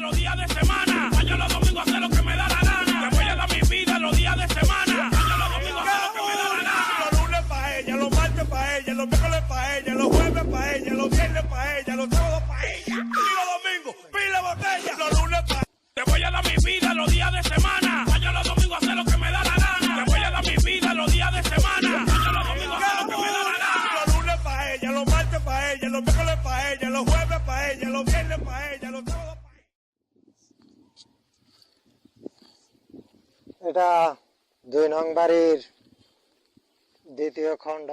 los días de semana. Yo los domingos hacer lo que me da la gana. Te voy a dar mi vida los días de semana. Yo los domingos hacer lo que me da la gana. Los lunes pa' ella, los martes pa' ella, los miércoles pa' ella, los jueves pa' ella, los viernes pa' ella, los sábados pa' ella. Y los domingos, pila botella. Los lunes pa' Te voy a dar mi vida los días de semana. Yo los domingos hacer lo que me da la gana. Te voy a dar mi vida los días de semana. Yo los domingos hacer lo que me da la gana. los lunes pa' ella, los martes pa' ella, los miércoles pa' ella, los jueves pa' ella, los viernes pa' ella, los sábados pa' ella. এটা ২ নং বাড়ির দ্বিতীয় খণ্ড।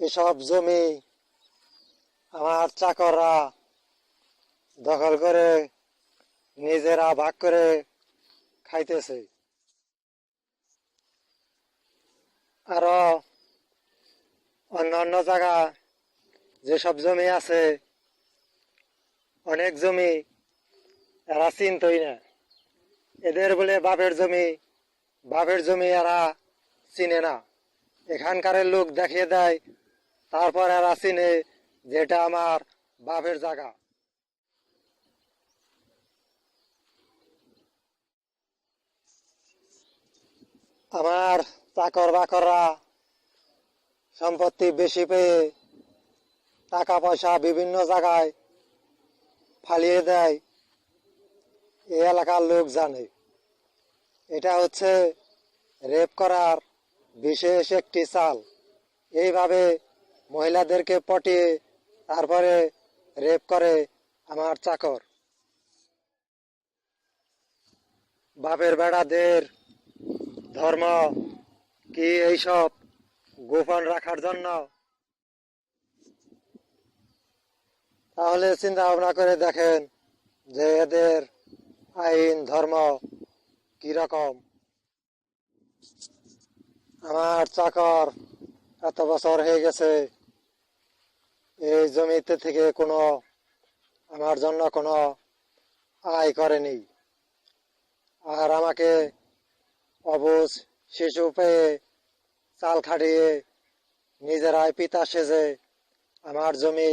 এসব জমি আমার চাকররা দখল করে নিজেরা ভাগ করে খাইতেছে। আরো অন্য জায়গা যেসব জমি আছে, অনেক জমি এরা চিনতই না। এদের বলে বাপের জমি এরা চিনে না। এখানকার লোক দেখিয়ে দেয়, তারপর এরা চিনে যেটা আমার বাপের জায়গা। আমার চাকর বাকররা সম্পত্তি বেশি পেয়ে টাকা পয়সা বিভিন্ন জায়গায় ফালিয়ে দেয়, এই এলাকার লোক জানে। এটা হচ্ছে রেপ করার বিশেষ একটি চাল। এইভাবে মহিলাদেরকে পটিয়ে তারপরে রেপ করে আমার চাকর। বাপের বেড়াদের ধর্ম কি এইসব গোপন রাখার জন্য? তাহলে চিন্তা ভাবনা করে দেখেন যে এদের আইন ধর্ম কিরকম। আমার চাকর এত বছর হয়ে গেছে এই জমিতে থেকে আমার জন্য কোনো আয় করেনি, আর আমাকে অবুঝ শিশু পেয়ে চাল খাটিয়ে নিজেরাই পিতা সেজে আমার জমি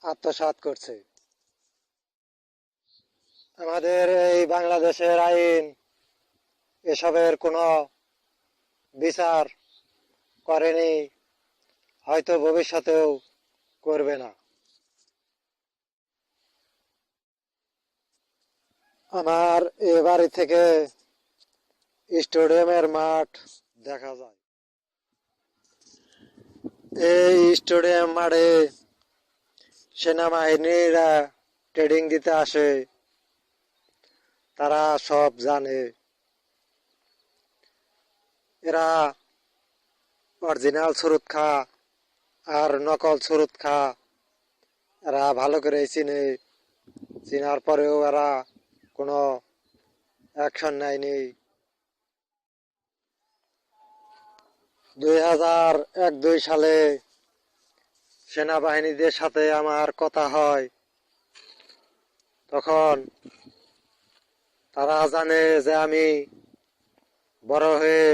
আত্মসাৎ করছে। আমাদের এই বাংলাদেশের আইন এসবের কোনো বিচার করেনি, হয়তো ভবিষ্যতেও করবে না। আমার এ বাড়ি থেকে স্টেডিয়ামের মাঠ দেখা যায়। এই স্টেডিয়াম মাঠে সেনাবাহিনীরা ট্রেনিং দিতে আসে, তারা সব জানে। এরা অরিজিনাল সুরুৎখা আর নকল সুরুৎখা এরা ভালো করে চিনে। চিনার পরেও এরা কোনো অ্যাকশন নেয়নি। 2001-2 সালে সেনাবাহিনীদের সাথে আমার কথা হয়, তখন তারা জানে যে আমি বড় হয়ে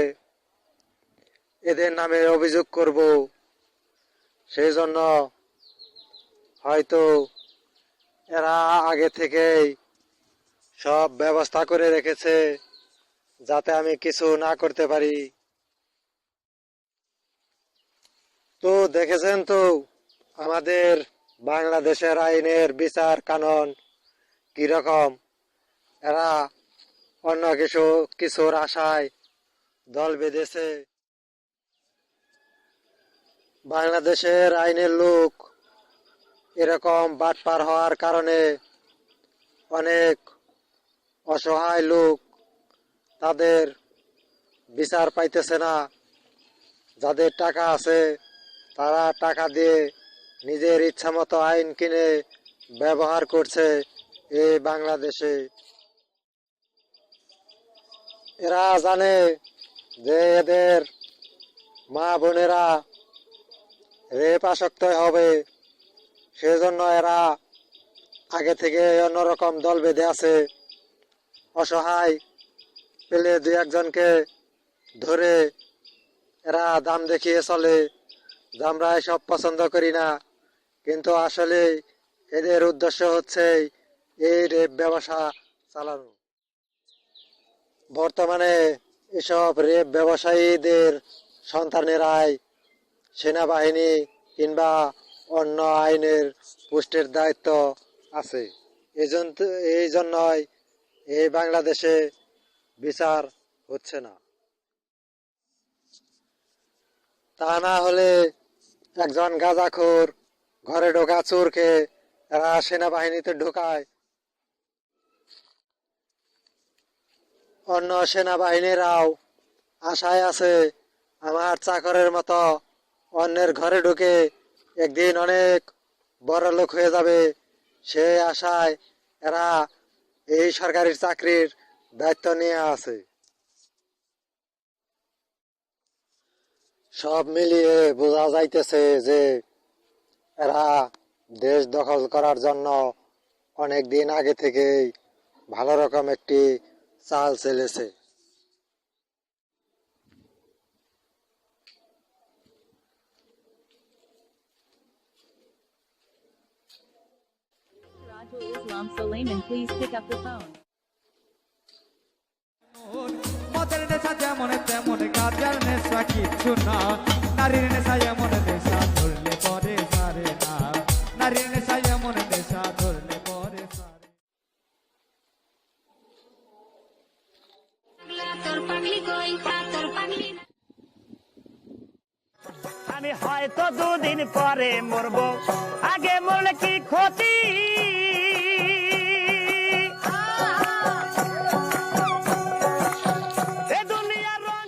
এদের নামে অভিযোগ করব, সেই জন্য হয়তো এরা আগে থেকেই সব ব্যবস্থা করে রেখেছে যাতে আমি কিছু না করতে পারি। তো দেখেছেন তো আমাদের বাংলাদেশের আইনের বিচার কানুন কিরকম। এরা অন্য কিছুর আশায় দল বেঁধেছে। বাংলাদেশের আইনের লোক এরকম বাটপার হওয়ার কারণে অনেক অসহায় লোক তাদের বিচার পাইতেছে না। যাদের টাকা আছে তারা টাকা দিয়ে নিজের ইচ্ছা মতো আইন কিনে ব্যবহার করছে এই বাংলাদেশে। এরা জানে যে এদের মা বোনেরা রেপ আসক্ত হবে, সেজন্য এরা আগে থেকে অন্যরকম দল বেঁধে আছে। অসহায় পেলে 2-1জনকে ধরে এরা দাম দেখিয়ে চলে যে আমরা এসব পছন্দ করি না, কিন্তু আসলে এদের উদ্দেশ্য হচ্ছে এই রেপ ব্যবসা চালানো। বর্তমানে এসব রেপ ব্যবসায়ীদের সন্তানেরাই সেনাবাহিনী কিংবা অন্য আইনের পোস্টের দায়িত্ব আছে। এই জন্যই এই বাংলাদেশে বিচার হচ্ছে না। তা না হলে একজন গাঁজাখোর ঘরে ঢোকা চোরকে এরা সেনাবাহিনীতে ঢোকায়, অন্য সেনাবাহিনীরাও আশায় আছে আমার চাকরের মতো অন্যের ঘরে ঢুকে একদিন অনেক বড় লোক হয়ে যাবে, সে আশায় এরা এই সরকারি চাকরির দায়িত্ব নিয়ে আছে। সব মিলিয়ে বোঝা যাইতেছে যে এরা দেশ দখল করার জন্য অনেক দিন আগে থেকেই ভালো রকম একটি চাল চলেছে। Rajul Islam Suleiman, please pick up the phone. মদের নেশা যেমন তেমন গাজার নেশা কিছু না, নারীর নেশা এমন নেশা ধরলে পরে সারে না, নারীর নেশা এমন নেশা ধরলে পরে সারে। আমি হয়তো দুদিন পরে মরবো, আগে মরলে কি ক্ষতি? এ দুনিয়ার রং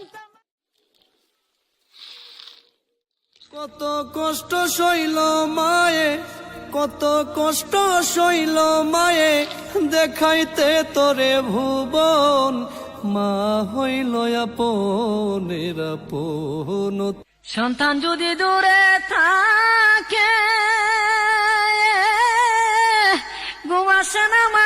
কত কষ্ট সইল মায়ে, কত কষ্ট সইল মায়ে, দেখাইতে তোরে ভুবন, মা হইল আপনের আপন। সন্তান যদি দূরে থাকে ঘুম আসে না মা